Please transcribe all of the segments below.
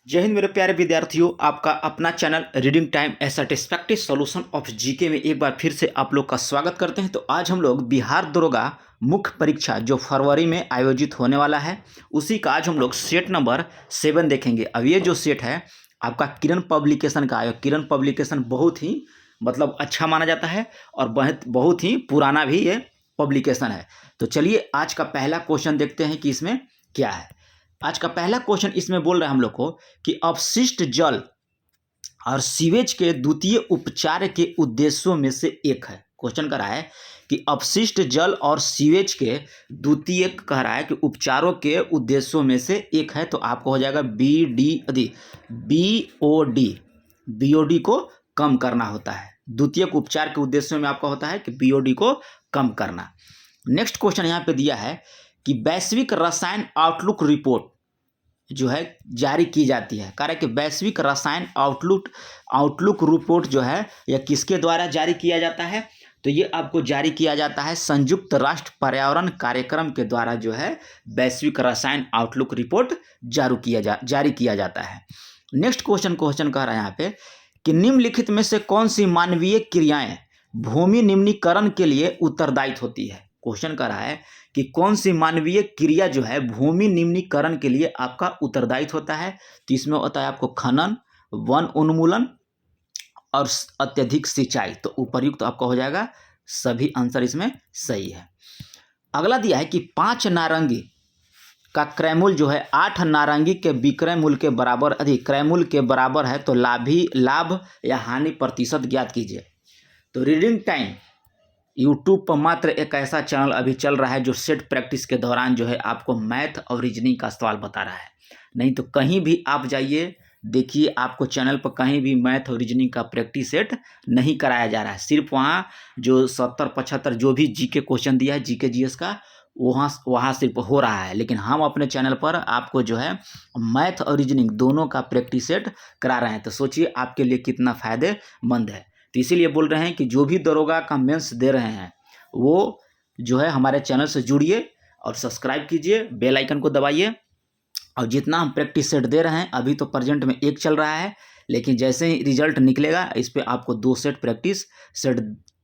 जय हिंद मेरे प्यारे विद्यार्थियों, आपका अपना channel reading time A satisfactory solution of GK में एक बार फिर से आप लोग का स्वागत करते हैं। तो आज हम लोग बिहार दरोगा मुख्य परीक्षा जो फरवरी में आयोजित होने वाला है उसी का आज हम लोग सेट नंबर 7 देखेंगे। अब ये जो सेट है आपका किरण पब्लिकेशन का है। किरण पब्लिकेशन बहुत ही अच्छा माना जाता है और बहुत ही पुराना भी ये पब्लिकेशन है। तो चलिए आज का पहला क्वेश्चन देखते हैं कि इसमें क्या है। आज का पहला क्वेश्चन इसमें बोल रहे हैं हम लोग को कि अपशिष्ट जल और सीवेज के द्वितीय उपचार के उद्देश्यों में से एक है। क्वेश्चन कह रहा है कि अपशिष्ट जल और सीवेज के द्वितीय कह रहा है कि उपचारों के उद्देश्यों में से एक है। तो आपको हो जाएगा बीओडी को कम करना होता है। द्वितीय उपचार के उद्देश्यों में आपका होता है कि बीओडी को कम करना। नेक्स्ट क्वेश्चन यहाँ पे दिया है कि वैश्विक रसायन आउटलुक रिपोर्ट जो है जारी की जाती है। कह रहा है कि वैश्विक रसायन आउटलुक रिपोर्ट जो है यह किसके द्वारा जारी किया जाता है। तो ये आपको जारी किया जाता है संयुक्त राष्ट्र पर्यावरण कार्यक्रम के द्वारा जो है वैश्विक रसायन आउटलुक रिपोर्ट जारी किया जाता है। नेक्स्ट क्वेश्चन कह रहा है यहाँ पे कि निम्नलिखित में से कौन सी मानवीय क्रियाएं भूमि निम्नीकरण के लिए उत्तरदायी होती है। क्वेश्चन कर रहा है कि कौन सी मानवीय क्रिया जो है भूमि निम्नीकरण के लिए आपका उत्तरदायी होता है। तो इसमें होता है आपको खनन, वन उन्मूलन और अत्यधिक सिंचाई। तो उपर्युक्त आपका हो जाएगा सभी आंसर इसमें सही है। अगला दिया है कि 5 नारंगी का क्रय मूल्य जो है 8 नारंगी के विक्रय मूल्य के बराबर अधिक क्रय मूल्य के बराबर है तो लाभ या हानि प्रतिशत ज्ञात कीजिए। तो रीडिंग टाइम यूट्यूब पर मात्र एक ऐसा चैनल अभी चल रहा है जो सेट प्रैक्टिस के दौरान जो है आपको मैथ और रीजनिंग का सवाल बता रहा है। नहीं तो कहीं भी आप जाइए देखिए आपको चैनल पर कहीं भी मैथ और रीजनिंग का प्रैक्टिस सेट नहीं कराया जा रहा है। सिर्फ वहाँ जो 70-75 जो भी जीके क्वेश्चन दिया है जीके जीएस का वहाँ सिर्फ हो रहा है। लेकिन हम अपने चैनल पर आपको जो है मैथ और रीजनिंग दोनों का प्रैक्टिस सेट करा रहे हैं। तो सोचिए आपके लिए कितना फ़ायदेमंद है। तो इसीलिए बोल रहे हैं कि जो भी दरोगा का मेंस दे रहे हैं वो जो है हमारे चैनल से जुड़िए और सब्सक्राइब कीजिए, बेल आइकन को दबाइए। और जितना हम प्रैक्टिस सेट दे रहे हैं अभी तो प्रेजेंट में एक चल रहा है, लेकिन जैसे ही रिजल्ट निकलेगा इस पर आपको 2 सेट प्रैक्टिस सेट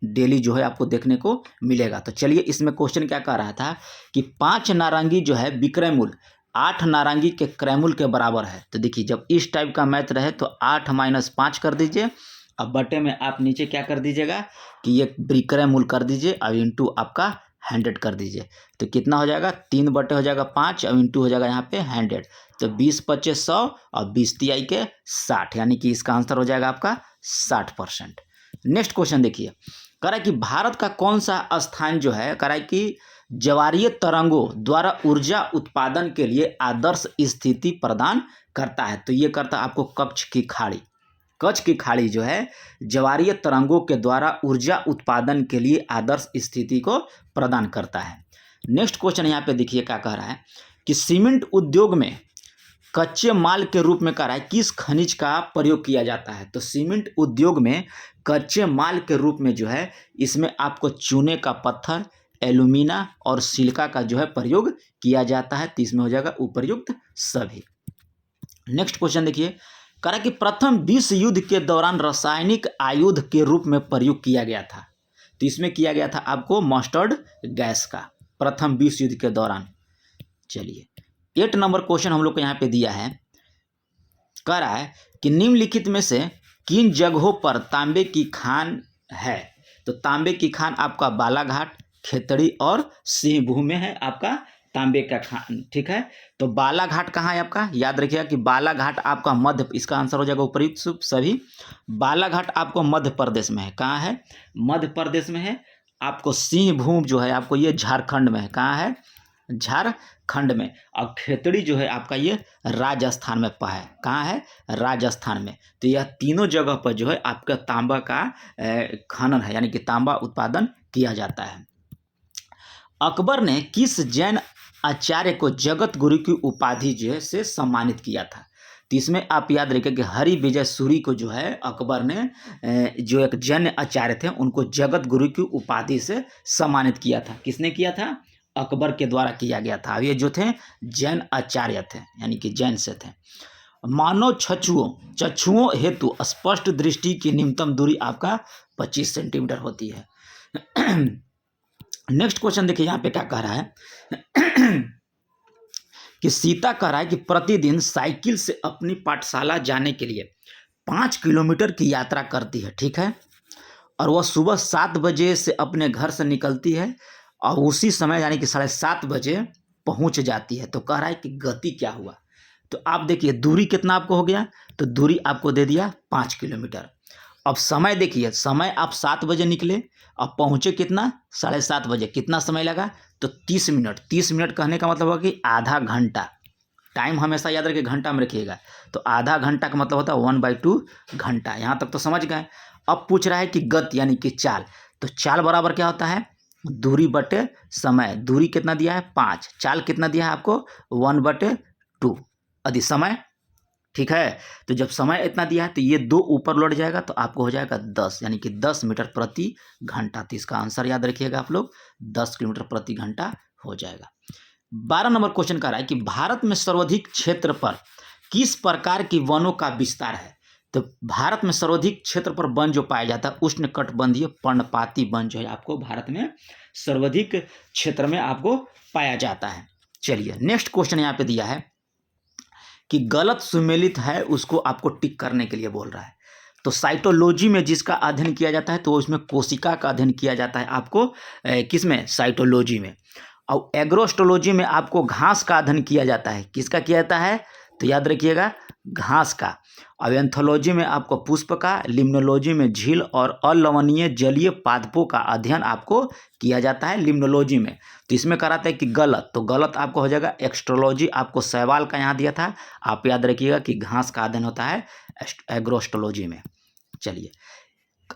डेली जो है आपको देखने को मिलेगा। तो चलिए इसमें क्वेश्चन क्या कह रहा था कि 5 नारंगी जो है विक्रय मूल्य 8 नारंगी के क्रय मूल्य के बराबर है। तो देखिए जब इस टाइप का मैथ रहे तो 8 - 5 कर दीजिए। अब बटे में आप नीचे क्या कर दीजिएगा कि ये विक्रय मूल्य कर दीजिए और इंटू आपका 100 कर दीजिए। तो कितना हो जाएगा 3 बटे हो जाएगा 5 और इंटू हो जाएगा यहाँ पे 100। तो 20 × 25 = 100 और 20 × 3 = 60, यानी कि इसका आंसर हो जाएगा आपका 60%। नेक्स्ट क्वेश्चन देखिए, कह रहा है कि भारत का कौन सा स्थान जो है कह रहा है कि ज्वारीय तरंगों द्वारा ऊर्जा उत्पादन के लिए आदर्श स्थिति प्रदान करता है। तो ये करता है आपको कच्छ की खाड़ी जो है ज्वारीय तरंगों के द्वारा ऊर्जा उत्पादन के लिए आदर्श स्थिति को प्रदान करता है। नेक्स्ट क्वेश्चन यहाँ पे देखिए क्या कह रहा है कि सीमेंट उद्योग में कच्चे माल के रूप में कह रहा है किस खनिज का प्रयोग किया जाता है। तो सीमेंट उद्योग में कच्चे माल के रूप में जो है इसमें आपको चूने का पत्थर, एल्यूमिना और सिलिका का जो है प्रयोग किया जाता है। तो इसमें हो जाएगा उपर्युक्त सभी। नेक्स्ट क्वेश्चन देखिए, कह रहा है कि प्रथम विश्व युद्ध के दौरान रासायनिक आयुध के रूप में प्रयोग किया गया था। तो इसमें किया गया था आपको मस्टर्ड गैस का प्रथम विश्व युद्ध के दौरान। चलिए 8 नंबर क्वेश्चन हम लोग को यहाँ पे दिया है, कह रहा है कि निम्नलिखित में से किन जगहों पर तांबे की खान है। तो तांबे की खान आपका बालाघाट, खेतड़ी और सिंहभूम में है आपका तांबे का खान। ठीक है, तो बालाघाट कहाँ है आपका, याद रखिएगा कि बालाघाट आपका इसका आंसर हो जाएगा उपर्युक्त सभी। बालाघाट आपको मध्य प्रदेश में है। कहाँ है, मध्य प्रदेश में है। आपको सिंहभूम जो है आपको ये झारखंड में है। कहाँ है, झारखंड में। और खेतड़ी जो है आपका ये राजस्थान में है। कहाँ है, राजस्थान में। तो यह तीनों जगह पर जो है आपका तांबा का खनन है, यानी कि तांबा उत्पादन किया जाता है। अकबर ने किस जैन आचार्य को जगत गुरु की उपाधि जो है से सम्मानित किया था। तो इसमें आप याद रखिए कि हरि विजय सूरी को जो है अकबर ने जो एक जैन आचार्य थे उनको जगत गुरु की उपाधि से सम्मानित किया था। किसने किया था, अकबर के द्वारा किया गया था। ये जो थे जैन आचार्य थे, यानी कि जैन से थे। मानव चक्षुओं हेतु स्पष्ट दृष्टि की न्यूनतम दूरी आपका 25 सेंटीमीटर होती है। नेक्स्ट क्वेश्चन देखिए यहाँ पे क्या कह रहा है कि सीता कह रहा है कि प्रतिदिन साइकिल से अपनी पाठशाला जाने के लिए 5 किलोमीटर की यात्रा करती है, ठीक है, और वह सुबह 7 बजे से अपने घर से निकलती है और उसी समय यानी कि 7:30 बजे पहुंच जाती है। तो कह रहा है कि गति क्या हुआ। तो आप देखिए दूरी कितना आपको हो गया, तो दूरी आपको दे दिया 5 किलोमीटर। अब समय देखिए, समय आप 7 बजे निकले और पहुंचे कितना 7:30 बजे, कितना समय लगा, तो 30 मिनट। 30 मिनट कहने का मतलब होगा कि आधा घंटा। टाइम हमेशा याद रखिए, घंटा में रखिएगा। तो आधा घंटा का मतलब होता है 1/2 घंटा। यहाँ तक तो समझ गए। अब पूछ रहा है कि गति यानी कि चाल, तो चाल बराबर क्या होता है, दूरी बटे समय। दूरी कितना दिया है 5, चाल कितना दिया है आपको 1/2 अधिक समय, ठीक है। तो जब समय इतना दिया है तो ये 2 ऊपर लौट जाएगा तो आपको हो जाएगा 10, यानी कि 10 मीटर प्रति घंटा। तो इसका आंसर याद रखिएगा आप लोग, 10 किलोमीटर प्रति घंटा हो जाएगा। 12 नंबर क्वेश्चन कह रहा है कि भारत में सर्वाधिक क्षेत्र पर किस प्रकार की वनों का विस्तार है। तो भारत में सर्वाधिक क्षेत्र पर वन जो पाया जाता है उष्णकटिबंधीय पर्णपाती वन जो है आपको भारत में सर्वाधिक क्षेत्र में आपको पाया जाता है। चलिए नेक्स्ट क्वेश्चन यहाँ पे दिया है कि गलत सुमेलित है, उसको आपको टिक करने के लिए बोल रहा है। तो साइटोलॉजी में जिसका अध्ययन किया जाता है तो उसमें कोशिका का अध्ययन किया जाता है आपको किसमें, साइटोलॉजी में। और एग्रोस्टोलॉजी में आपको घास का अध्ययन किया जाता है। किसका किया जाता है, तो याद रखिएगा घास का। और एंथोलॉजी में आपको पुष्प का, लिम्नोलॉजी में झील और अलवणीय जलीय पादपों का अध्ययन आपको किया जाता है लिम्नोलॉजी में। तो इसमें कराता है कि गलत, तो गलत आपको हो जाएगा एक्स्ट्रोलॉजी। आपको सवाल का यहाँ दिया था, आप याद रखिएगा कि घास का अध्ययन होता है एग्रोस्टोलॉजी में। चलिए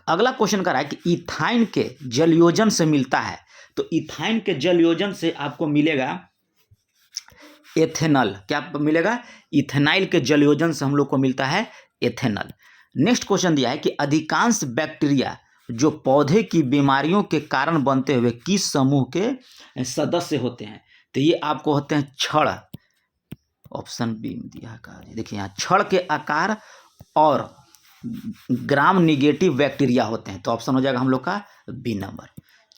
अगला क्वेश्चन कर रहा है कि इथाइन के जलयोजन से मिलता है। तो इथाइन के जलयोजन से आपको मिलेगा एथेनॉल। क्या मिलेगा, इथेनाइल के जलयोजन से हम लोग को मिलता है एथेनॉल। नेक्स्ट क्वेश्चन दिया है कि अधिकांश बैक्टीरिया जो पौधे की बीमारियों के कारण बनते हुए किस समूह के सदस्य होते हैं। तो ये आपको होते हैं छड़, ऑप्शन बी में दिया है। देखिए यहाँ छड़ के आकार और ग्राम निगेटिव बैक्टीरिया होते हैं। तो ऑप्शन हो जाएगा हम लोग का बी नंबर।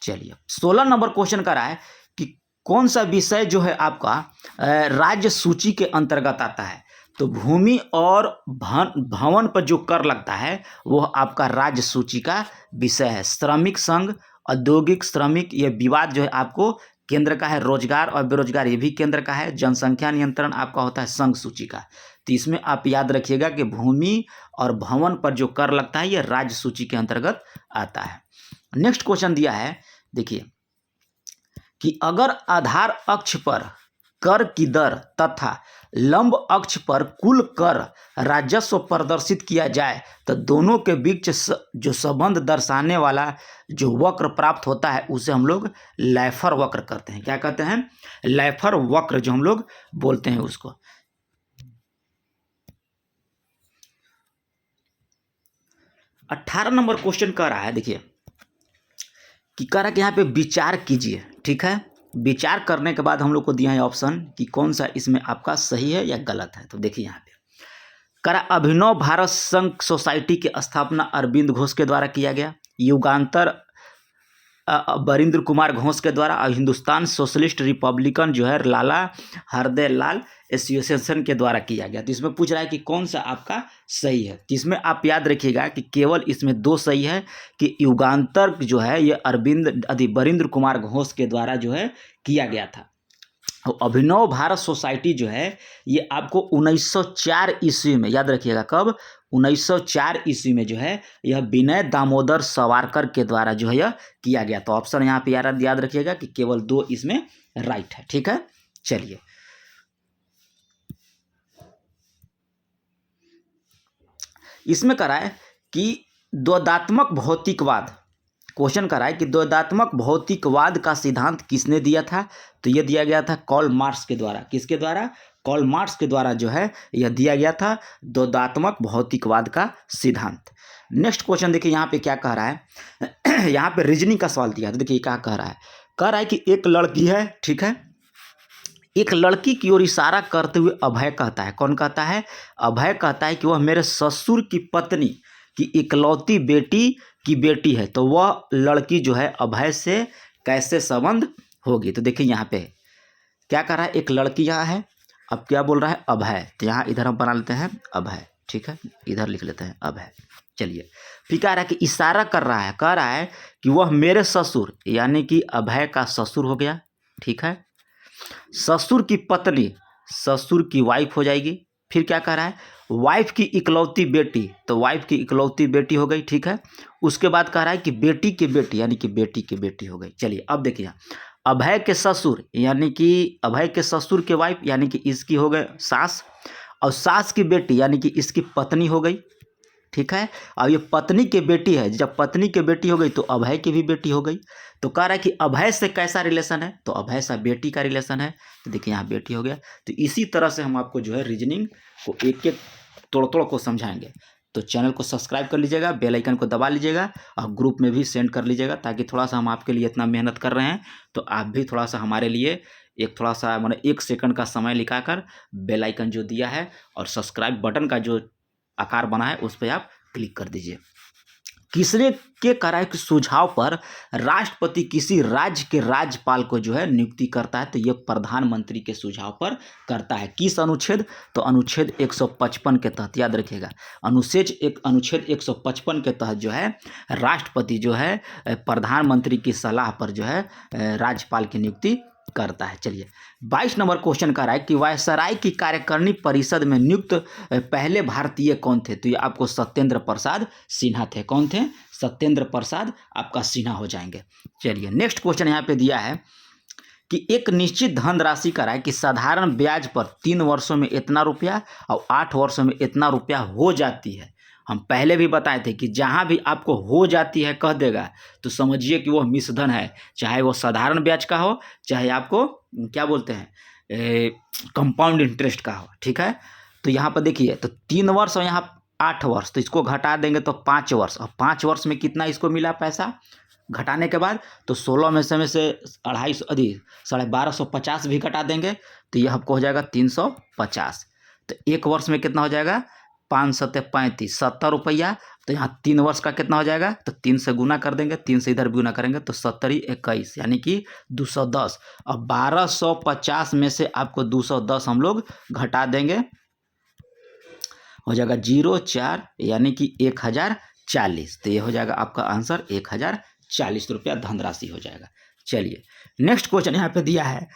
चलिए 16 नंबर क्वेश्चन का रहा है कि कौन सा विषय जो है आपका राज्य सूची के अंतर्गत आता है। तो भूमि और भवन पर जो कर लगता है वह आपका राज्य सूची का विषय है। श्रमिक संघ, औद्योगिक श्रमिक, ये विवाद जो है आपको केंद्र का है। रोजगार और बेरोजगार ये भी केंद्र का है। जनसंख्या नियंत्रण आपका होता है संघ सूची का। तो इसमें आप याद रखिएगा कि भूमि और भवन पर जो कर लगता है ये राज्य सूची के अंतर्गत आता है। नेक्स्ट क्वेश्चन दिया है, देखिए कि अगर आधार अक्ष पर कर की दर तथा लंब अक्ष पर कुल कर राजस्व प्रदर्शित किया जाए तो दोनों के बीच जो संबंध दर्शाने वाला जो वक्र प्राप्त होता है उसे हम लोग लैफर वक्र कहते हैं। क्या कहते हैं, लैफर वक्र जो हम लोग बोलते हैं उसको। 18 नंबर क्वेश्चन कह रहा है, देखिए कि कह रहा है कि यहाँ पे विचार कीजिए, ठीक है। विचार करने के बाद हम लोग को दिया है ऑप्शन कि कौन सा इसमें आपका सही है या गलत है। तो देखिए यहाँ पे कह रहा अभिनव भारत संघ सोसाइटी की स्थापना अरविंद घोष के द्वारा किया गया, युगांतर बरिंद्र कुमार घोष के द्वारा, और हिंदुस्तान सोशलिस्ट रिपब्लिकन जो है लाला हरदय लाल एसोसिएशन के द्वारा किया गया। तो इसमें पूछ रहा है कि कौन सा आपका सही है। तो इसमें आप याद रखिएगा कि केवल इसमें 2 सही है कि युगांतर जो है ये बरिंद्र कुमार घोष के द्वारा जो है किया गया था। अभिनव भारत सोसाइटी जो है ये आपको 1904 ईस्वी में, याद रखिएगा कब, 1904 ईस्वी में जो है यह विनय दामोदर सावरकर के द्वारा जो है यह किया गया। तो ऑप्शन यहाँ पे याद रखिएगा कि केवल 2 इसमें राइट है, ठीक है। चलिए इसमें करा है कि द्वैधात्मक भौतिकवाद, क्वेश्चन करा है कि द्वैधात्मक भौतिकवाद का सिद्धांत किसने दिया था। तो यह दिया गया था कार्ल मार्क्स के द्वारा। किसके द्वारा, कार्ल मार्क्स के द्वारा जो है यह दिया गया था द्वैधात्मक भौतिकवाद का सिद्धांत। नेक्स्ट क्वेश्चन देखिए यहाँ पे क्या कह रहा है यहाँ पे रीजनिंग का सवाल दिया। तो देखिए क्या कह रहा है कि एक लड़की है, ठीक है, एक लड़की की ओर इशारा करते हुए अभय कहता है, कौन कहता है? अभय कहता है कि वह मेरे ससुर की पत्नी की इकलौती बेटी की बेटी है। तो वह लड़की जो है अभय से कैसे संबंध होगी? तो देखिए यहाँ पे क्या कर रहा है, एक लड़की यहाँ है, अब क्या बोल रहा है? अभय। तो यहाँ इधर हम बना लेते हैं अभय, ठीक है, इधर लिख लेते हैं अभय। चलिए, फिर कह रहा है कि इशारा कर रहा है, कह रहा है कि वह मेरे ससुर, यानी कि अभय का ससुर हो गया, ठीक है। ससुर की पत्नी, ससुर की वाइफ हो जाएगी। फिर क्या कह रहा है? वाइफ की इकलौती बेटी, तो वाइफ की इकलौती बेटी हो गई, ठीक है। उसके बाद कह रहा है कि बेटी की बेटी, यानी कि बेटी की बेटी हो गई। चलिए अब देखिए यहाँ, अभय के ससुर, यानी कि अभय के ससुर के वाइफ, यानी कि इसकी हो गए सास, और सास की बेटी यानी कि इसकी पत्नी हो गई, ठीक है। अब ये पत्नी की बेटी है, जब पत्नी की बेटी हो गई तो अभय की भी बेटी हो गई। तो कह रहा है कि अभय से कैसा रिलेशन है? तो अभय से बेटी का रिलेशन है। तो देखिए यहाँ बेटी हो गया। तो इसी तरह से हम आपको जो है रीजनिंग को एक एक तोड़ तोड़ को समझाएंगे। तो चैनल को सब्सक्राइब कर लीजिएगा, बेल आइकन को दबा लीजिएगा और ग्रुप में भी सेंड कर लीजिएगा, ताकि थोड़ा सा हम आपके लिए इतना मेहनत कर रहे हैं तो आप भी थोड़ा सा हमारे लिए एक थोड़ा सा माने 1 सेकंड का समय निकालकर बेल आइकन जो दिया है और सब्सक्राइब बटन का जो आकार बना है उस पर आप क्लिक कर दीजिए। किसने के कराए के सुझाव पर राष्ट्रपति किसी राज्य के राज्यपाल को जो है नियुक्ति करता है? तो ये प्रधानमंत्री के सुझाव पर करता है। किस अनुच्छेद? तो अनुच्छेद 155 के तहत, याद रखिएगा, अनुच्छेद 155 के तहत जो है राष्ट्रपति जो है प्रधानमंत्री की सलाह पर जो है राज्यपाल की नियुक्ति करता है। चलिए 22 नंबर क्वेश्चन कर रहा है कि वायसराय की कार्यकारिणी परिषद में नियुक्त पहले भारतीय कौन थे? तो ये आपको सत्येंद्र प्रसाद सिन्हा थे। कौन थे? सत्येंद्र प्रसाद आपका सिन्हा हो जाएंगे। चलिए नेक्स्ट क्वेश्चन यहाँ पे दिया है कि एक निश्चित धनराशि का है कि साधारण ब्याज पर 3 वर्षों में इतना रुपया और 8 वर्षों में इतना रुपया हो जाती है। हम पहले भी बताए थे कि जहाँ भी आपको हो जाती है कह देगा तो समझिए कि वो मिश्रधन है, चाहे वो साधारण ब्याज का हो, चाहे आपको क्या बोलते हैं कंपाउंड इंटरेस्ट का हो, ठीक है। तो यहाँ पर देखिए, तो 3 वर्ष और यहाँ 8 वर्ष, तो इसको घटा देंगे तो 5 वर्ष, और 5 वर्ष में कितना इसको मिला पैसा घटाने के बाद? तो 16 में से 250 अधिक 1250 भी घटा देंगे तो यह आपको हो जाएगा 350। तो 1 वर्ष में कितना हो जाएगा? 5 सत्ते 35, 70 रुपया। तो यहाँ 3 वर्ष का कितना हो जाएगा? तो 3 से गुना कर देंगे, 3 से इधर गुना करेंगे तो 70 21, यानी कि 210। और 1250 में से आपको 210 हम लोग घटा देंगे, हो जाएगा 0,4, यानी कि 1040। तो ये हो जाएगा आपका आंसर 1040 रुपया धनराशि हो जाएगा। चलिए नेक्स्ट क्वेश्चन यहाँ पे दिया है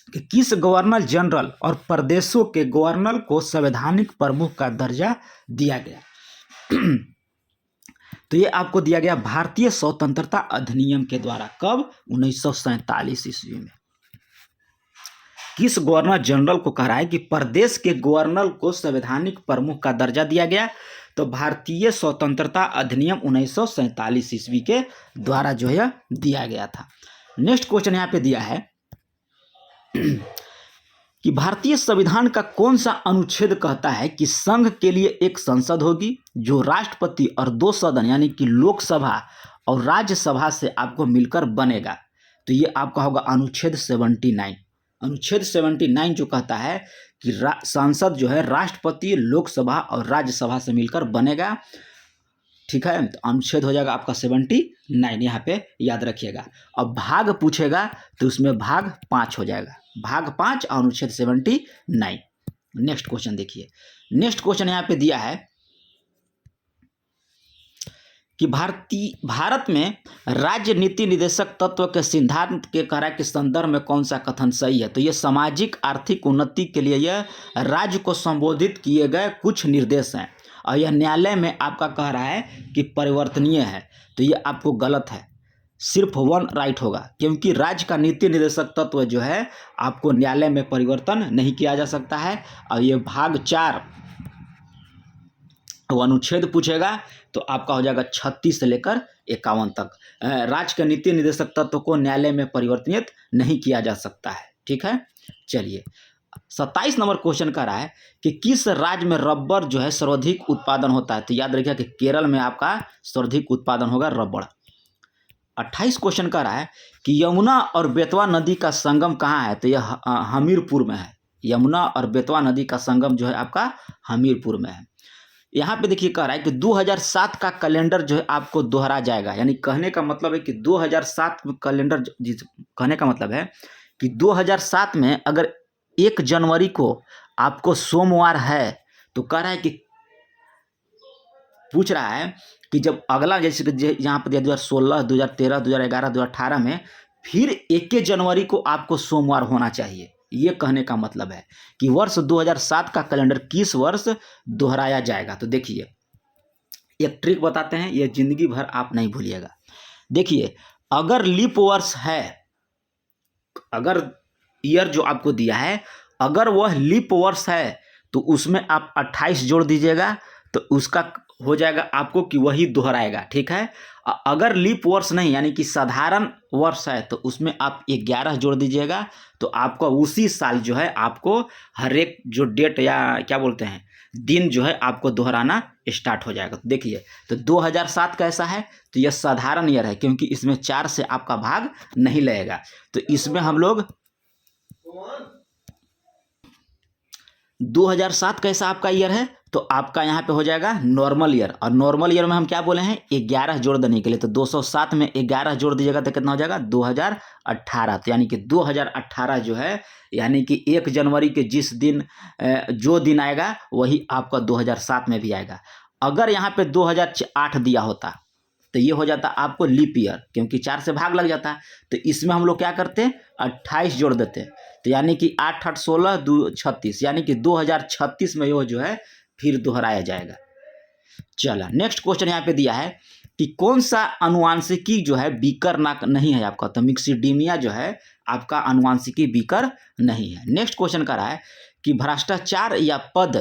कि किस गवर्नर जनरल और प्रदेशों के गवर्नर को संवैधानिक प्रमुख का दर्जा दिया गया? तो ये आपको दिया गया भारतीय स्वतंत्रता अधिनियम के द्वारा। कब? 1947 ईस्वी में। किस गवर्नर जनरल को कह रहा है कि प्रदेश के गवर्नर को संवैधानिक प्रमुख का दर्जा दिया गया? तो भारतीय स्वतंत्रता अधिनियम 1947 ईस्वी के द्वारा जो है दिया गया था। नेक्स्ट क्वेश्चन यहाँ पे दिया है कि भारतीय संविधान का कौन सा अनुच्छेद कहता है कि संघ के लिए एक संसद होगी जो राष्ट्रपति और 2 सदन यानी कि लोकसभा और राज्यसभा से आपको मिलकर बनेगा? तो ये आपका होगा अनुच्छेद 79। अनुच्छेद 79 जो कहता है कि संसद जो है राष्ट्रपति, लोकसभा और राज्यसभा से मिलकर बनेगा, ठीक है। तो अनुच्छेद हो जाएगा आपका 79, यहाँ पे याद रखिएगा। अब भाग पूछेगा तो उसमें भाग 5 हो जाएगा, भाग 5 अनुच्छेद 79। नेक्स्ट क्वेश्चन देखिए, नेक्स्ट क्वेश्चन यहाँ पे दिया है कि भारत में राज्य नीति निर्देशक तत्व के सिद्धांत के करा के संदर्भ में कौन सा कथन सही है? तो ये सामाजिक आर्थिक उन्नति के लिए यह राज्य को संबोधित किए गए कुछ निर्देश हैं और यह न्यायालय में आपका कह रहा है कि परिवर्तनीय है। तो ये आपको गलत है, सिर्फ 1 राइट होगा, क्योंकि राज्य का नीति निर्देशक तत्व जो है आपको न्यायालय में परिवर्तन नहीं किया जा सकता है। और ये भाग 4 अनुच्छेद पूछेगा तो आपका हो जाएगा 36 से लेकर 51 तक। राज्य के नीति निर्देशक तत्व को न्यायालय में परिवर्तित नहीं किया जा सकता है, ठीक है। चलिए 27 नंबर क्वेश्चन कर रहा है कि किस राज्य में रबर जो है सर्वाधिक उत्पादन होता है? तो याद रखिए कि केरल में आपका सर्वाधिक उत्पादन होगा रबर। 28 क्वेश्चन कह रहा है कि यमुना और बेतवा नदी का संगम कहाँ है, तो यह हमीरपुर में है। यमुना और बेतवा नदी का संगम जो है आपका हमीरपुर में है। यहाँ पे देखिए कह रहा है कि 2007 का कैलेंडर जो है आपको दोहरा जाएगा, यानी कहने का मतलब है कि 2007 कैलेंडर, कहने का मतलब है कि 2007 में अगर 1 जनवरी को आपको सोमवार है तो कह रहा है कि पूछ रहा है कि जब अगला, जैसे यहाँ पर 2016, 2013, 2011, 2018 में फिर 1 जनवरी को आपको सोमवार होना चाहिए। ये कहने का मतलब है कि वर्ष 2007 का कैलेंडर किस वर्ष दोहराया जाएगा। तो देखिए एक ट्रिक बताते हैं, ये जिंदगी भर आप नहीं भूलिएगा। देखिए अगर लीप वर्ष है, अगर ईयर जो आपको दिया है अगर वह लीप वर्ष है तो उसमें आप 28 जोड़ दीजिएगा, तो उसका हो जाएगा आपको कि वही दोहराएगा, ठीक है। अगर लीप वर्ष नहीं यानी कि साधारण वर्ष है तो उसमें आप 11 जोड़ दीजिएगा, तो आपको उसी साल जो है आपको हर एक जो डेट या क्या बोलते हैं दिन जो है आपको दोहराना स्टार्ट हो जाएगा। तो देखिए तो 2007 कैसा है, तो यह साधारण ईयर है क्योंकि इसमें 4 से आपका भाग नहीं लगेगा। तो इसमें हम लोग 2007 कैसा आपका ईयर है, तो आपका यहाँ पे हो जाएगा नॉर्मल ईयर। और नॉर्मल ईयर में हम क्या बोले हैं 11 जोड़ देने के लिए, तो 207 में 11 जोड़ दीजिएगा तो कितना हो जाएगा 2018। तो यानी कि 2018 जो है यानी कि 1 जनवरी के जिस दिन जो दिन आएगा वही आपका 2007 में भी आएगा। अगर यहाँ पे 2008 दिया होता तो ये हो जाता आपको लीप ईयर, क्योंकि 4 से भाग लग जाता है। तो इसमें हम लोग क्या करते हैं 28 जोड़ देते हैं, तो यानी कि 8 8 16 2 36, यानी कि 2036 में ये जो है फिर दोहराया जाएगा। चला नेक्स्ट क्वेश्चन यहाँ पे दिया है कि कौन सा अनुवांशिकी जो है बीकर ना नहीं है आपका, तो मिक्सिडीमिया जो है आपका अनुवांशिकी बीकर नहीं है। नेक्स्ट क्वेश्चन कर रहा है कि भ्रष्टाचार या पद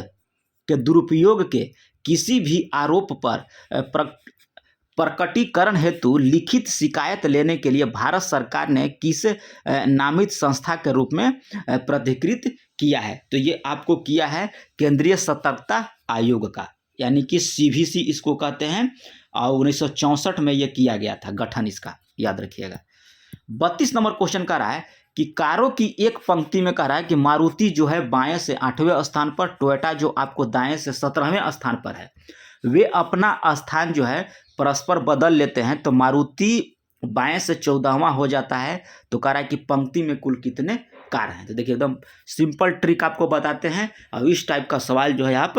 के दुरुपयोग के किसी भी आरोप पर प्रकटीकरण हेतु लिखित शिकायत लेने के लिए भारत सरकार ने किस नामित संस्था के रूप में प्राधिकृत किया है, तो ये आपको किया है केंद्रीय सतर्कता आयोग का, यानी कि सीवीसी इसको कहते हैं। और 1964 में ये किया गया था गठन इसका, याद रखिएगा। 32 नंबर क्वेश्चन का रहा है कि कारों की एक पंक्ति में कह रहा है कि मारुति जो है बाएं से 8वें स्थान पर, टोयोटा जो आपको दाएं से 17वें स्थान पर है, वे अपना स्थान जो है परस्पर बदल लेते हैं। तो मारुति बाएं से 14वां हो जाता है, तो कह रहा है कि पंक्ति में कुल कितने कार हैं। तो देखिए एकदम सिंपल ट्रिक आपको बताते हैं, और इस टाइप का सवाल जो है आप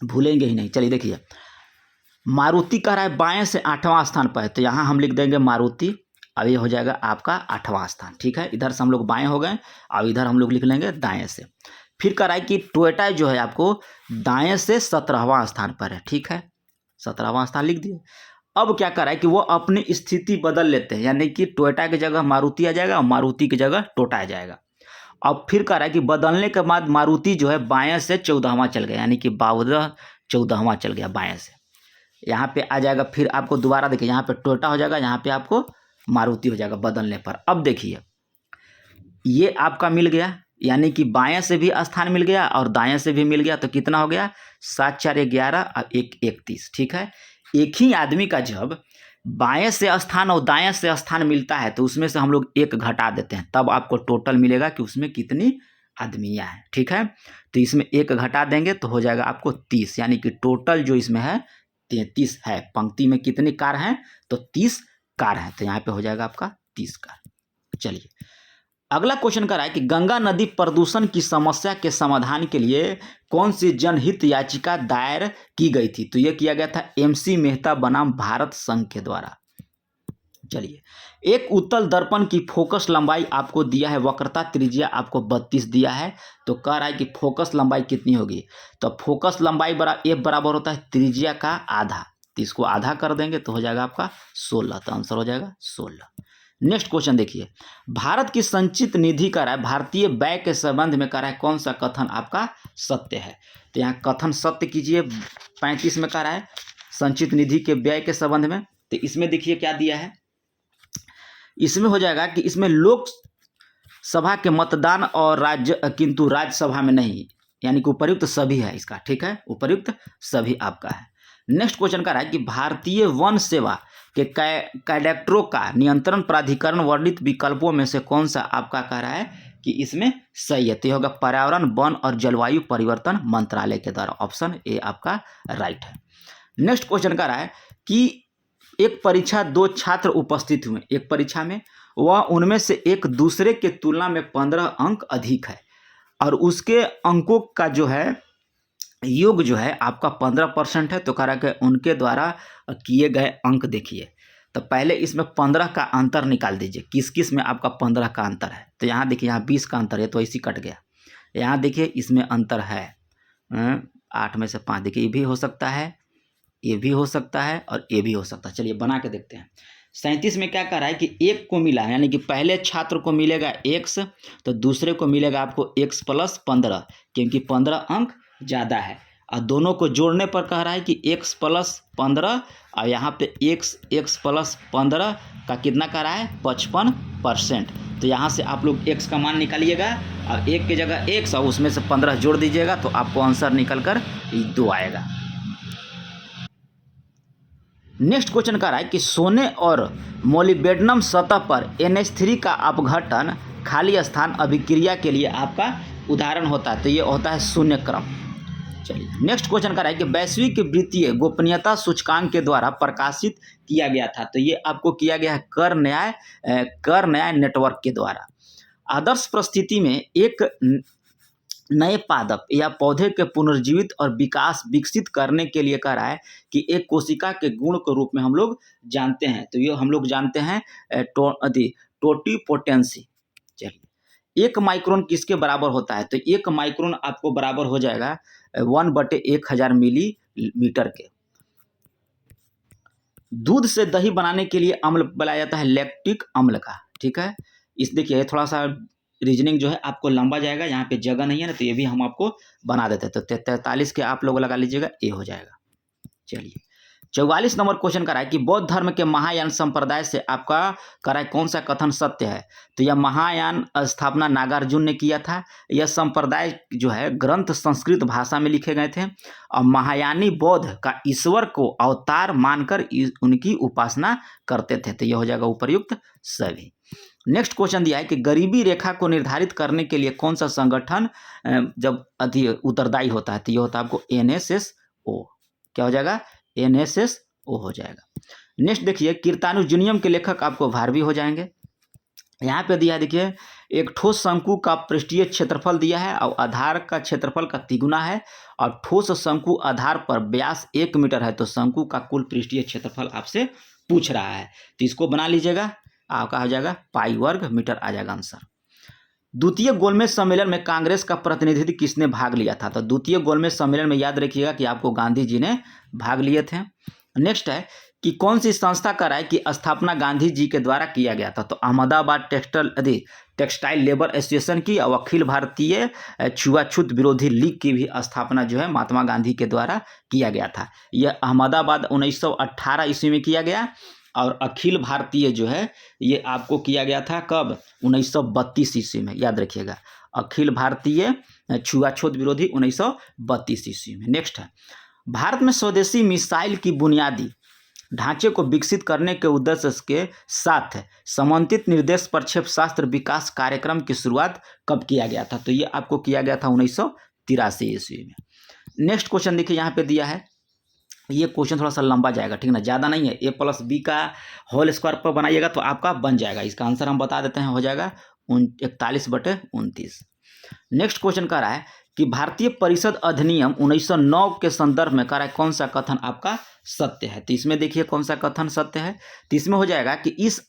भूलेंगे ही नहीं। चलिए देखिए मारुति कह रहा है बाएं से 8वां स्थान पर है, तो यहाँ हम लिख देंगे मारुति, अब ये हो जाएगा आपका 8वां स्थान, ठीक है। इधर से हम लोग बाएं हो गए, अब इधर हम लोग लिख लेंगे दाएं से। फिर कह रहा है कि टोयोटा जो है आपको दाएं से 17वां स्थान पर है, ठीक है, 17वां स्थान लिख दिए। अब क्या कर रहा है कि वो अपनी स्थिति बदल लेते हैं, यानी कि टोयोटा की जगह मारुति आ जाएगा और मारुति की जगह टोयोटा आ जाएगा। अब फिर कह रहा है कि बदलने के बाद मारुति जो है बाएं से 14वां चल गया, यानी कि 12 14वां चल गया बाएं से, यहाँ पे आ जाएगा। फिर आपको दोबारा देखिए यहाँ पे टोयोटा हो जाएगा, यहाँ पे आपको मारुति हो जाएगा बदलने पर। अब देखिए ये आपका मिल गया, यानी कि बाएं से भी स्थान मिल गया और दाएं से भी मिल गया, तो कितना हो गया 7 4 11 और 1 31, ठीक है। एक ही आदमी का जब बाएं से स्थान और दाएं से स्थान मिलता है तो उसमें से हम लोग 1 घटा देते हैं, तब आपको टोटल मिलेगा कि उसमें कितनी आदमियां हैं, ठीक है। तो इसमें 1 घटा देंगे तो हो जाएगा आपको 30, यानी कि टोटल जो इसमें है 33 है। पंक्ति में कितनी कार हैं, तो 30 कार हैं, तो यहाँ पे हो जाएगा आपका 30 कार। चलिए अगला क्वेश्चन कर रहा है कि गंगा नदी प्रदूषण की समस्या के समाधान के लिए कौन सी जनहित याचिका दायर की गई थी, तो यह किया गया था MC मेहता बनाम भारत संघ के द्वारा। चलिए एक उत्तल दर्पण की फोकस लंबाई आपको दिया है, वक्रता त्रिज्या आपको 32 दिया है, तो कह रहा है कि फोकस लंबाई कितनी होगी, तो फोकस लंबाई बराबर होता है त्रिज्या का आधा, तो इसको आधा कर देंगे तो हो जाएगा आपका 16, तो आंसर हो जाएगा 16। नेक्स्ट क्वेश्चन देखिए, भारत की संचित निधि का है भारतीय व्यय के संबंध में कह रहा है कौन सा कथन आपका सत्य है, तो यहाँ कथन सत्य कीजिए। 35 में कह रहा है संचित निधि के व्यय के संबंध में, तो इसमें देखिए क्या दिया है, इसमें हो जाएगा कि इसमें लोकसभा के मतदान और किंतु राज्यसभा में नहीं, यानी कि उपर्युक्त सभी है इसका, ठीक है, उपर्युक्त सभी आपका है। नेक्स्ट क्वेश्चन का रहा है कि भारतीय वन सेवा के कैडेक्टरों का नियंत्रण प्राधिकरण वर्णित विकल्पों में से कौन सा आपका कह रहा है कि इसमें सही है? तो ये होगा पर्यावरण, वन और जलवायु परिवर्तन मंत्रालय के द्वारा। ऑप्शन ए आपका राइट है। नेक्स्ट क्वेश्चन का रहा है कि एक परीक्षा 2 छात्र उपस्थित हुए एक परीक्षा में, वह उनमें से एक दूसरे के तुलना में 15 अंक अधिक है और उसके अंकों का जो है योग जो है आपका 15% है। तो कह रहा है कि उनके द्वारा किए गए अंक देखिए। तो पहले इसमें 15 का अंतर निकाल दीजिए, किस किस में आपका 15 का अंतर है। तो यहाँ देखिए, यहाँ 20 का अंतर है तो इसी कट गया। यहाँ देखिए इसमें अंतर है 8 में से 5। देखिए ये भी हो सकता है, ये भी हो सकता है और ये भी हो सकता है। चलिए बना के देखते हैं। 37 में क्या कर रहा है कि एक को मिला, यानी कि पहले छात्र को मिलेगा x, तो दूसरे को मिलेगा आपको x + 15, क्योंकि 15 अंक ज़्यादा है। और दोनों को जोड़ने पर कह रहा है कि x + 15 और यहाँ पे x + 15 का कितना कह रहा है 55%। तो यहाँ से आप लोग x का मान निकालिएगा और 1 की जगह x और उसमें से 15 जोड़ दीजिएगा तो आपको आंसर निकल कर 2 आएगा। नेक्स्ट क्वेश्चन का रहा है कि सोने और मोलिब्डेनम सतह पर NH3 का अपघटन खाली स्थान अभिक्रिया के लिए आपका उदाहरण होता है। तो ये होता है शून्य क्रम। चलिए नेक्स्ट क्वेश्चन का रहा है कि वैश्विक वित्तीय गोपनीयता सूचकांक के द्वारा प्रकाशित किया गया था। तो ये आपको किया गया है कर न्याय नेटवर्क के द्वारा। आदर्श परिस्थिति में एक नए पादप या पौधे के पुनर्जीवित और विकसित करने के लिए कह रहा है कि एक कोशिका के गुण के रूप में हम लोग जानते हैं। तो ये हम लोग जानते हैं टोटिपोटेंसी। चलिए 1 माइक्रोन किसके बराबर होता है? तो 1 माइक्रोन आपको बराबर हो जाएगा 1/1000 मिलीमीटर के। दूध से दही बनाने के लिए अम्ल बनाया जाता है लैक्टिक अम्ल का। ठीक है, इस देखिए थोड़ा सा रीजनिंग जो है आपको लंबा जाएगा, यहाँ पे जगह नहीं है ना, तो ये भी हम आपको बना देते हैं। तो 43 के आप लोग लगा लीजिएगा, ए हो जाएगा। चलिए 44 नंबर क्वेश्चन का है कि बौद्ध धर्म के महायान संप्रदाय से आपका करा कौन सा कथन सत्य है? तो यह महायान स्थापना नागार्जुन ने किया था। यह संप्रदाय जो है ग्रंथ संस्कृत भाषा में लिखे गए थे और महायानी बौद्ध का ईश्वर को अवतार मानकर उनकी उपासना करते थे। तो यह हो जाएगा उपर्युक्त सभी। नेक्स्ट क्वेश्चन दिया है कि गरीबी रेखा को निर्धारित करने के लिए कौन सा संगठन जब उत्तरदायी होता है? तो ये होता है आपको NSSO। क्या हो जाएगा? NSSO हो जाएगा। नेक्स्ट देखिए कीर्तानुजुनियम के लेखक आपको भारवी हो जाएंगे। यहाँ पे दिया है देखिए, एक ठोस शंकु का पृष्ठीय क्षेत्रफल दिया है और आधार का क्षेत्रफल का तिगुना है और ठोस शंकु आधार पर व्यास 1 मीटर है। तो शंकु का कुल पृष्ठीय क्षेत्रफल आपसे पूछ रहा है, तो इसको बना लीजिएगा, आपका हो जाएगा पाई वर्ग मीटर आ जाएगा आंसर। द्वितीय गोलमेज सम्मेलन में कांग्रेस का प्रतिनिधित्व किसने भाग लिया था? तो द्वितीय गोलमेज सम्मेलन में याद रखिएगा कि आपको गांधी जी ने भाग लिए थे। नेक्स्ट है कि कौन सी संस्था का राय की स्थापना गांधी जी के द्वारा किया गया था? तो अहमदाबाद टेक्सटाइल लेबर एसोसिएशन की और अखिल भारतीय छुआछूत विरोधी लीग की भी स्थापना जो है महात्मा गांधी के द्वारा किया गया था। यह अहमदाबाद 1918 ईस्वी में किया गया और अखिल भारतीय जो है ये आपको किया गया था कब? 1932 ईस्वी में, याद रखिएगा। अखिल भारतीय छुआछूत विरोधी 1932 ईस्वी में। नेक्स्ट है भारत में स्वदेशी मिसाइल की बुनियादी ढांचे को विकसित करने के उद्देश्य के साथ समन्वित निर्देश प्रक्षेपशास्त्र विकास कार्यक्रम की शुरुआत कब किया गया था? तो ये आपको किया गया था 1983 ईस्वी में। नेक्स्ट क्वेश्चन देखिए यहाँ पे दिया है, ये क्वेश्चन थोड़ा सा लंबा जाएगा, ठीक ना, ज़्यादा नहीं है। A+B का होल स्क्वायर पर बनाइएगा तो आपका बन जाएगा। इसका आंसर हम बता देते हैं, हो जाएगा 41/29। नेक्स्ट क्वेश्चन कह रहा है कि भारतीय परिषद अधिनियम 1909 के संदर्भ में कह रहा है कौन सा कथन आपका सत्य है? तो इसमें देखिए कौन सा कथन सत्य है। तो इसमें हो जाएगा कि इस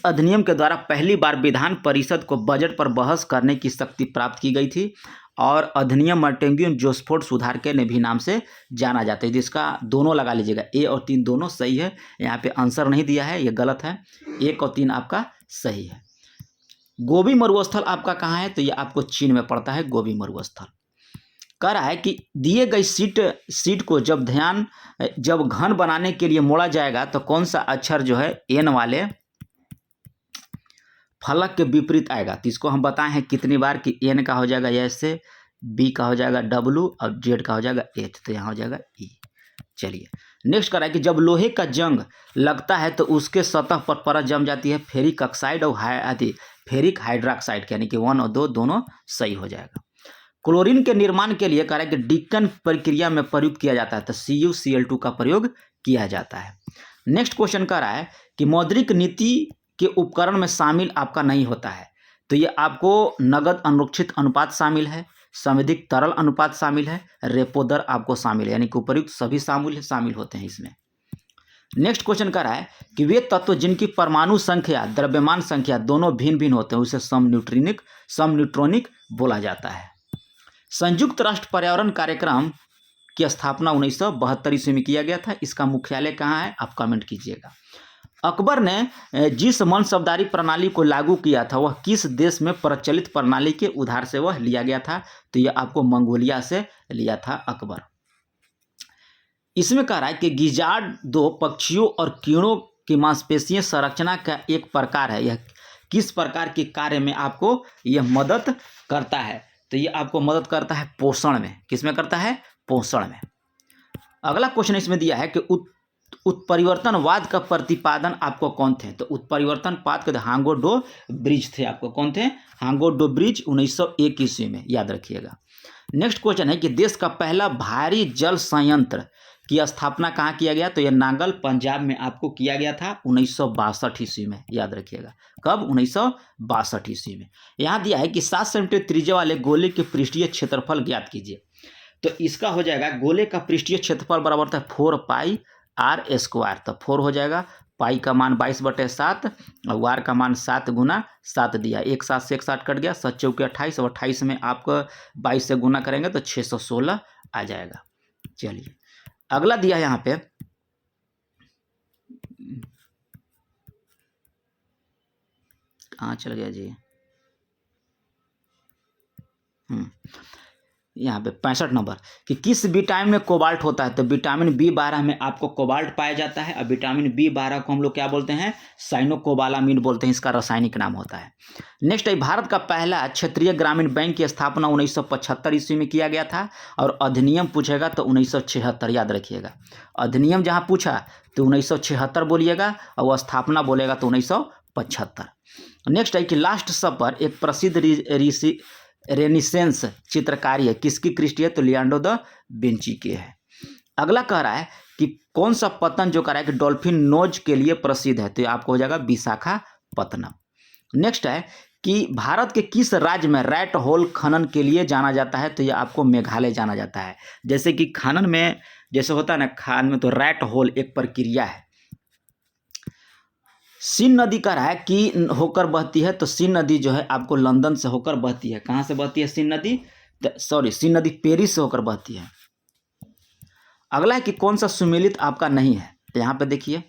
अधिनियम के द्वारा पहली बार विधान परिषद को बजट पर बहस करने की शक्ति प्राप्त की गई थी और अधिनियम मर्टेंग्यू जोस्फोर्ड सुधार के ने भी नाम से जाना जाता है। जिसका दोनों लगा लीजिएगा, ए और 3 दोनों सही है। यहाँ पे आंसर नहीं दिया है, ये गलत है। 1 और 3 आपका सही है। गोबी मरुस्थल आपका कहाँ है? तो ये आपको चीन में पड़ता है गोबी मरुस्थल। कह रहा है कि दिए गई सीट को जब घन बनाने के लिए मोड़ा जाएगा तो कौन सा अक्षर जो है एन वाले फलक के विपरीत आएगा? तो इसको हम बताए हैं कितनी बार कि एन का हो जाएगा ऐसे, बी का हो जाएगा डब्लू और जेड का हो जाएगा एच, तो यहाँ हो जाएगा ई। चलिए नेक्स्ट करा है कि जब लोहे का जंग लगता है तो उसके सतह पर परत जम जाती है फेरिक ऑक्साइड और फेरिक हाइड्रोक्साइड, यानी कि 1 और 2 दोनों सही हो जाएगा। क्लोरीन के निर्माण के लिए कह रहा है कि डिकन प्रक्रिया में प्रयुक्त किया जाता है, तो CuCl2 का प्रयोग किया जाता है। नेक्स्ट क्वेश्चन कह रहा है कि मौद्रिक नीति के उपकरण में शामिल आपका नहीं होता है, तो ये आपको नगद अनुरक्षित अनुपात शामिल है, संविधिक तरल अनुपात शामिल है, रेपो दर आपको शामिल है, यानी कि उपर्युक्त सभी शामिल होते हैं इसमें। नेक्स्ट क्वेश्चन कह रहा है कि वे तत्व जिनकी परमाणु संख्या द्रव्यमान संख्या दोनों भिन्न भिन्न होते हैं उसे समन्यूट्रॉनिक बोला जाता है। संयुक्त राष्ट्र पर्यावरण कार्यक्रम की स्थापना 1972 ईस्वी में किया गया था। इसका मुख्यालय कहाँ है, आप कमेंट कीजिएगा। अकबर ने जिस मनसबदारी प्रणाली को लागू किया था वह किस देश में प्रचलित प्रणाली के उधार से वह लिया गया था, तो यह आपको मंगोलिया से लिया था अकबर। इसमें कह रहा है कि गिजार्ड 2 पक्षियों और कीड़ों की मांसपेशियां संरचना का एक प्रकार है, यह किस प्रकार के कार्य में आपको यह मदद करता है, तो ये आपको मदद करता है पोषण में। किसमें करता है, पोषण में। अगला क्वेश्चन इसमें दिया है कि उत्परिवर्तनवाद का प्रतिपादन आपको कौन थे, तो उत्परिवर्तनवाद के हांगो डो ब्रिज थे, आपको कौन थे, हांगो डो ब्रिज 1901 ईस्वी में, याद रखिएगा। नेक्स्ट क्वेश्चन है कि देश का पहला भारी जल संयंत्र की स्थापना कहाँ किया गया, तो यह नांगल पंजाब में आपको किया गया था 1962 ईस्वी में, याद रखिएगा। कब, 1962 ईस्वी में। यहाँ दिया है कि 7 सेंटीमीटर त्रिज्या वाले गोले के पृष्ठीय क्षेत्रफल ज्ञात कीजिए, तो इसका हो जाएगा गोले का पृष्ठीय क्षेत्रफल बराबर था 4 पाई आर स्क्वायर, तो 4 हो जाएगा, पाई का मान 22/7 और वार का मान 7 गुना 7 दिया, 1 7 से 1 7 कट गया, 7 चौके 28 और 28 में आपको 22 से गुना करेंगे तो 616 आ जाएगा। चलिए अगला दिया यहाँ पे कहाँ चल गया जी, यहाँ पे 65 नंबर कि किस विटामिन में कोबाल्ट होता है, तो विटामिन B12 में आपको कोबाल्ट पाया जाता है, और विटामिन B12 को हम लोग क्या बोलते हैं, साइनोकोबालामिन बोलते हैं, इसका रासायनिक नाम होता है। नेक्स्ट है भारत का पहला क्षेत्रीय ग्रामीण बैंक की स्थापना 1975 ईस्वी में किया गया था, और अधिनियम पूछेगा तो 1976, याद रखिएगा। अधिनियम जहाँ पूछा तो 1976 बोलिएगा, और स्थापना बोलेगा तो 1975। नेक्स्ट है कि लास्ट सपर एक प्रसिद्ध रेनिसेंस चित्रकारी है, किसकी कृष्टि है, तो लियोनार्डो दा विंची की है। अगला कह रहा है कि कौन सा पतन जो कह रहा है कि डॉल्फिन नोज के लिए प्रसिद्ध है, तो ये आपको हो जाएगा विशाखापत्तनम। नेक्स्ट है कि भारत के किस राज्य में रैट होल खनन के लिए जाना जाता है, तो ये आपको मेघालय जाना जाता है। जैसे कि खनन में जैसे होता है ना, खान में तो रैट होल एक प्रक्रिया है। सिन नदी का रहा है कि होकर बहती है, तो सिन नदी जो है आपको लंदन से होकर बहती है। कहाँ से बहती है सिन नदी, सिन नदी पेरिस से होकर बहती है। अगला है कि कौन सा सुमेलित आपका नहीं है, तो यहाँ पे देखिए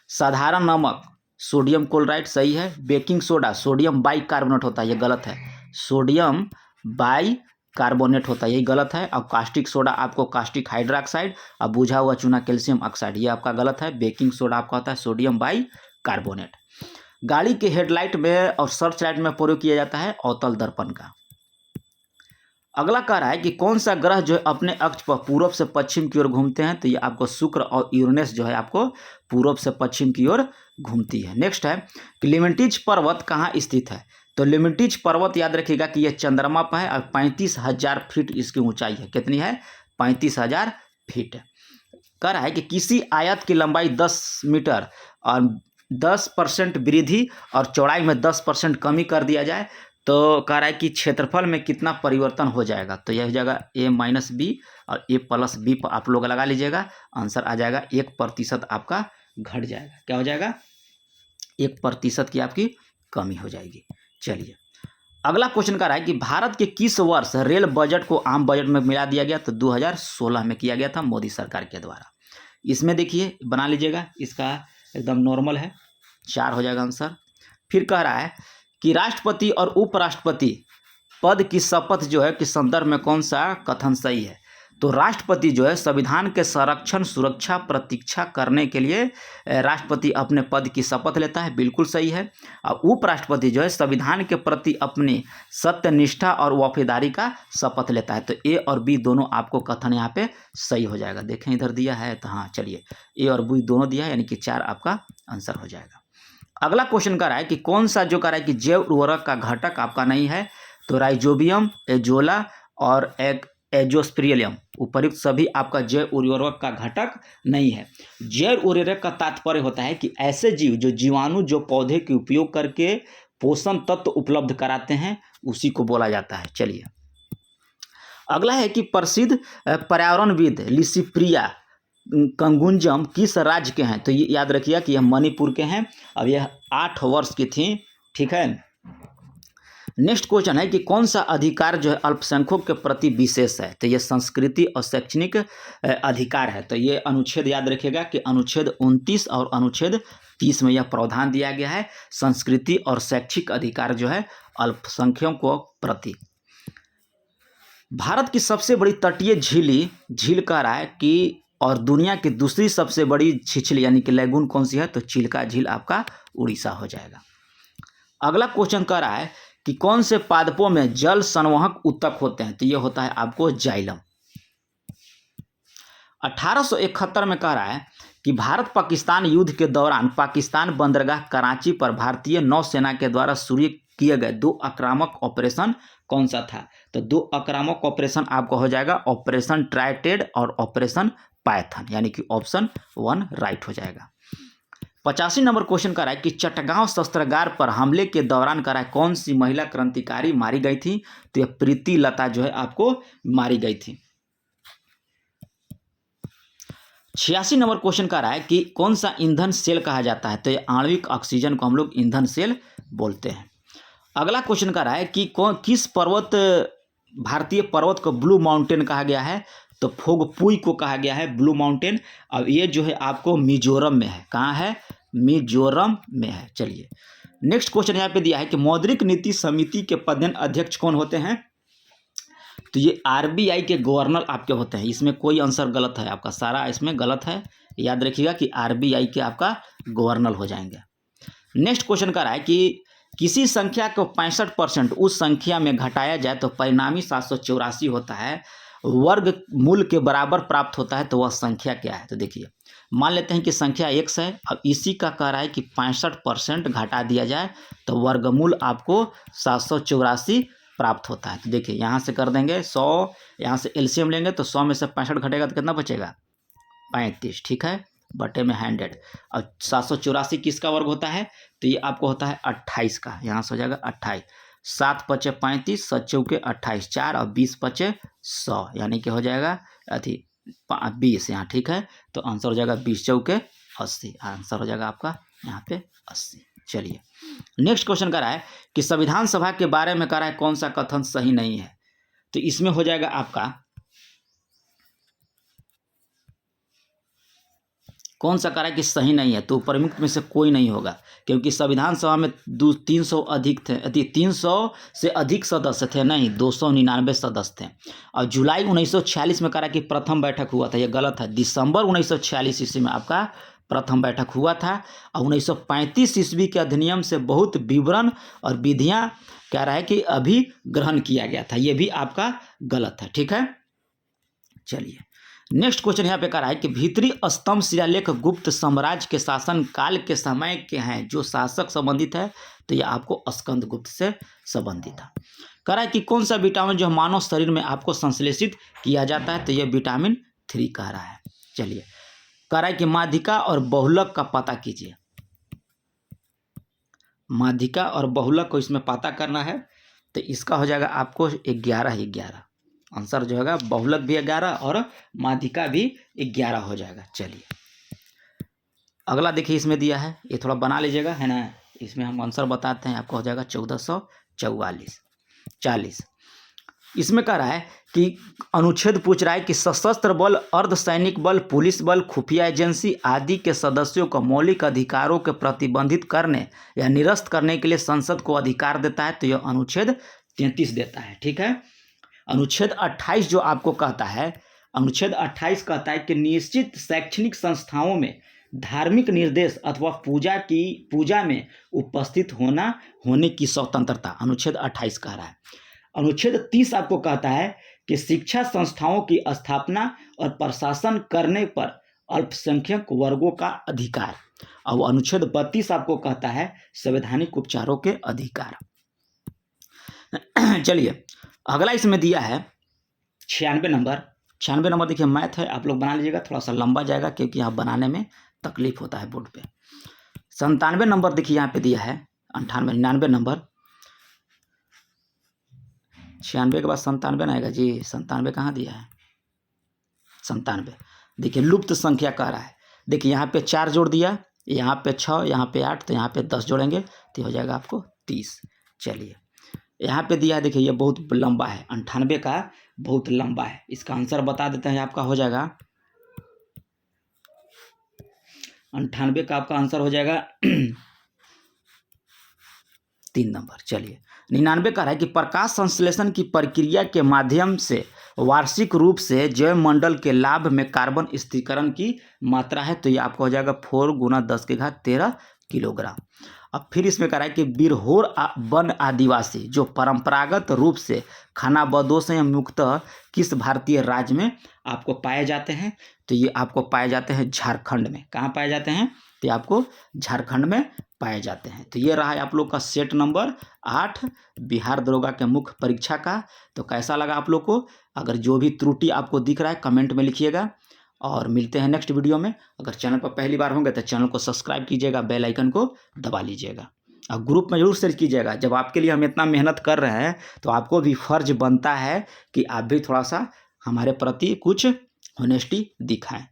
साधारण नमक सोडियम क्लोराइड सही है, बेकिंग सोडा सोडियम बाइकार्बोनेट होता है, ये गलत है, सोडियम बाइकार्बोनेट होता है, यही गलत है। और कास्टिक सोडा आपको कास्टिक हाइड्रोक्साइड, और बुझा हुआ चूना कैल्शियम ऑक्साइड, ये आपका गलत है। बेकिंग सोडा आपका होता है सोडियम बाइकार्बोनेट। गाड़ी के हेडलाइट में और सर्च लाइट में प्रयोग किया जाता है अवतल दर्पण का। अगला कह रहा है कि कौन सा ग्रह जो है अपने अक्ष पर पूर्व से पश्चिम की ओर घूमते हैं, तो ये आपको शुक्र और यूरेनस जो है आपको पूर्व से पश्चिम की ओर घूमती है। नेक्स्ट है कि लिमेंटिज पर्वत कहाँ स्थित है, तो लिमेंटिज पर्वत याद रखिएगा कि यह चंद्रमा पर है, और 35,000 फीट इसकी ऊंचाई है। कितनी है, 35,000 फीट। कह रहा है कि किसी आयत की लंबाई 10 मीटर और 10% वृद्धि और चौड़ाई में 10% कमी कर दिया जाए, तो कह रहा है कि क्षेत्रफल में कितना परिवर्तन हो जाएगा, तो यह हो जाएगा a-b और a+b पर आप लोग लगा लीजिएगा, आंसर आ जाएगा 1% आपका घट जाएगा। क्या हो जाएगा, 1% की आपकी कमी हो जाएगी। चलिए अगला क्वेश्चन कह रहा है कि भारत के किस वर्ष रेल बजट को आम बजट में मिला दिया गया, तो 2016 में किया गया था मोदी सरकार के द्वारा। इसमें देखिए बना लीजिएगा, इसका एकदम नॉर्मल है, 4 हो जाएगा आंसर। फिर कह रहा है कि राष्ट्रपति और उपराष्ट्रपति पद की शपथ जो है कि संदर्भ में कौन सा कथन सही है, तो राष्ट्रपति जो है संविधान के संरक्षण सुरक्षा प्रतीक्षा करने के लिए राष्ट्रपति अपने पद की शपथ लेता है, बिल्कुल सही है। और उपराष्ट्रपति जो है संविधान के प्रति अपनी सत्यनिष्ठा और वफादारी का शपथ लेता है। तो ए और बी दोनों आपको कथन यहाँ पे सही हो जाएगा। देखें इधर दिया है, तो हाँ चलिए ए और बी दोनों दिया है, यानी कि 4 आपका आंसर हो जाएगा। अगला क्वेश्चन कर रहा है कि कौन सा जो कर रहा है कि जैव उर्वरक का घटक आपका नहीं है, तो राइजोबियम, एजोला और एजोस्पिरिलियम उपर्युक्त सभी आपका जैव उर्वरक का घटक नहीं है। जैव उर्वरक का तात्पर्य होता है कि ऐसे जीव जो जीवाणु जो पौधे के उपयोग करके पोषण तत्व उपलब्ध कराते हैं, उसी को बोला जाता है। चलिए अगला है कि प्रसिद्ध पर्यावरणविद लिसिप्रिया कंगुंजम किस राज्य के हैं, तो ये याद रखिएगा कि यह मणिपुर के हैं। अब यह 8 वर्ष की थी, ठीक है। नेक्स्ट क्वेश्चन है कि कौन सा अधिकार जो है अल्पसंख्यकों के प्रति विशेष है, तो ये संस्कृति और शैक्षणिक अधिकार है। तो ये अनुच्छेद याद रखिएगा कि अनुच्छेद 29 और अनुच्छेद 30 में यह प्रावधान दिया गया है, संस्कृति और शैक्षिक अधिकार जो है अल्पसंख्यकों के प्रति। भारत की सबसे बड़ी तटीय झील कह रहा है कि और दुनिया की दूसरी सबसे बड़ी छिछली यानी कि लैगून कौन सी है, तो चिल्का झील आपका उड़ीसा हो जाएगा। अगला क्वेश्चन कह रहा है कि कौन से पादपों में जल संवहक ऊतक होते हैं, तो ये होता है आपको जाइलम। 1871 में कह रहा है कि भारत पाकिस्तान युद्ध के दौरान पाकिस्तान बंदरगाह कराची पर भारतीय नौसेना के द्वारा शुरू किए गए 2 आक्रामक ऑपरेशन कौन सा था, तो 2 आक्रामक ऑपरेशन आपको हो जाएगा ऑपरेशन ट्राइटेड और ऑपरेशन पायथन, यानी कि ऑप्शन 1 राइट हो जाएगा। 85 नंबर क्वेश्चन कर रहा है कि चटगांव शस्त्रागार पर हमले के दौरान कर रहा है कौन सी महिला क्रांतिकारी मारी गई थी, तो यह प्रीति लता जो है आपको मारी गई थी। 86 नंबर क्वेश्चन कर रहा है कि कौन सा ईंधन सेल कहा जाता है, तो यह आणविक ऑक्सीजन को हम लोग ईंधन सेल बोलते हैं। अगला क्वेश्चन कर रहा है कि किस भारतीय पर्वत को ब्लू माउंटेन कहा गया है, तो फोगपुई को कहा गया है ब्लू माउंटेन। अब ये जो है आपको मिजोरम में है, कहाँ है, मिजोरम में है। चलिए नेक्स्ट क्वेश्चन यहाँ पे दिया है कि मौद्रिक नीति समिति के पदेन अध्यक्ष कौन होते हैं, तो ये आरबीआई के गवर्नर आपके होते हैं। इसमें कोई आंसर गलत है, आपका सारा इसमें गलत है, याद रखिएगा कि आरबीआई के आपका गवर्नर हो जाएंगे। नेक्स्ट क्वेश्चन का रहा है कि किसी संख्या को 65% उस संख्या में घटाया जाए तो परिणामी 784 होता है, वर्ग मूल के बराबर प्राप्त होता है, तो वह संख्या क्या है, तो देखिए मान लेते हैं कि संख्या x है। अब इसी का कह रहा है कि 65% घटा दिया जाए तो वर्गमूल आपको 784 प्राप्त होता है। तो देखिए यहाँ से कर देंगे 100, यहाँ से एलसीएम लेंगे तो 100 में से 65 घटेगा तो कितना बचेगा, 35, ठीक है, बटे में 100। और 784 किसका वर्ग होता है, तो ये आपको होता है 28 का, यहाँ से हो जाएगा 28, 7 पचे 35, 7 चौके 28, 4 और 20 पचे 100, यानी कि हो जाएगा 20 यहाँ, ठीक है। तो आंसर हो जाएगा 20 चौके 80, आंसर हो जाएगा आपका यहाँ पे 80। चलिए नेक्स्ट क्वेश्चन कर रहा है कि संविधान सभा के बारे में कह रहा है कौन सा कथन सही नहीं है, तो इसमें हो जाएगा आपका कौन सा कह रहा है कि सही नहीं है, तो उपरयुक्त में से कोई नहीं होगा, क्योंकि संविधान सभा में 300 अधिक थे, 300 से अधिक सदस्य थे, नहीं 299 सदस्य थे। और जुलाई 1946 में कह रहा है कि प्रथम बैठक हुआ था, यह गलत है। दिसंबर 1946 ईस्वी में आपका प्रथम बैठक हुआ था। और 1935 ईस्वी के अधिनियम से बहुत विवरण और विधियां कह रहा है कि अभी ग्रहण किया गया था, यह भी आपका गलत है, ठीक है। चलिए नेक्स्ट क्वेश्चन यहाँ पे कह रहा है कि भीतरी स्तंभ शिलालेख गुप्त साम्राज्य के शासन काल के समय के हैं, जो शासक संबंधित है, तो ये आपको स्कंदगुप्त से संबंधित है। कह रहा है कि कौन सा विटामिन जो मानव शरीर में आपको संश्लेषित किया जाता है, तो ये विटामिन 3 कह रहा है। चलिए कह रहा है कि माध्यिका और बहुलक का पता कीजिए, माध्यिका और बहुलक को इसमें पता करना है, तो इसका हो जाएगा आपको 11 आंसर जो होगा, बहुलक भी 11 और माध्यिका भी 11 हो जाएगा। चलिए अगला देखिए इसमें दिया है, ये थोड़ा बना लीजिएगा, है ना, इसमें हम आंसर बताते हैं, आपको हो जाएगा 1440। इसमें कह रहा है कि अनुच्छेद पूछ रहा है कि सशस्त्र बल, अर्धसैनिक बल, पुलिस बल, खुफिया एजेंसी आदि के सदस्यों को मौलिक अधिकारों के प्रतिबंधित करने या निरस्त करने के लिए संसद को अधिकार देता है, तो यह अनुच्छेद 33 देता है, ठीक है। अनुच्छेद 28 जो आपको कहता है, अनुच्छेद 28 कहता है कि निश्चित शैक्षणिक संस्थाओं में धार्मिक निर्देश अथवा पूजा में उपस्थित होने की स्वतंत्रता, अनुच्छेद 28 कह रहा है। अनुच्छेद 30 आपको कहता है कि शिक्षा संस्थाओं की स्थापना और प्रशासन करने पर अल्पसंख्यक वर्गों का अधिकार। और अनुच्छेद 32 आपको कहता है संवैधानिक उपचारों के अधिकार। चलिए अगला इसमें दिया है 96 नंबर। 96 नंबर देखिए मैथ है, आप लोग बना लीजिएगा, थोड़ा सा लंबा जाएगा क्योंकि यहाँ बनाने में तकलीफ होता है बोर्ड पे। 97 नंबर देखिए यहाँ पे दिया है 98, 99 नंबर। 96 के बाद 97 आएगा जी, 97 कहाँ दिया है? 97 देखिए लुप्त संख्या कह रहा है। देखिए यहाँ पे 4 जोड़ दिया, यहाँ पे 6, यहाँ पे 8, तो यहाँ पे 10 जोड़ेंगे तो हो जाएगा आपको 30। चलिए यहाँ पे दिया है, देखिए ये बहुत लंबा है, 98 का बहुत लंबा है। इसका आंसर बता देते हैं, आपका हो जाएगा 98 का आपका आंसर हो जाएगा 3 नंबर। चलिए 99 कह रहा है कि प्रकाश संश्लेषण की प्रक्रिया के माध्यम से वार्षिक रूप से जैव मंडल के लाभ में कार्बन स्थिरीकरण की मात्रा है, तो ये आपको हो जाएगा 4 × 10⁻13 किलोग्राम। अब फिर इसमें कह रहा है कि बिरहोर वन आदिवासी जो परंपरागत रूप से खानाबदों से मुक्त किस भारतीय राज्य में आपको पाए जाते हैं, तो ये आपको पाए जाते हैं झारखंड में। कहाँ पाए जाते हैं? तो ये आपको झारखंड में पाए जाते हैं। तो ये रहा है आप लोग का सेट नंबर 8 बिहार दरोगा के मुख्य परीक्षा का। तो कैसा लगा आप लोग को? अगर जो भी त्रुटि आपको दिख रहा है कमेंट में लिखिएगा, और मिलते हैं नेक्स्ट वीडियो में। अगर चैनल पर पहली बार होंगे तो चैनल को सब्सक्राइब कीजिएगा, बेल आइकन को दबा लीजिएगा, और ग्रुप में जरूर शेयर कीजिएगा। जब आपके लिए हम इतना मेहनत कर रहे हैं तो आपको भी फर्ज बनता है कि आप भी थोड़ा सा हमारे प्रति कुछ ऑनेस्टी दिखाएं।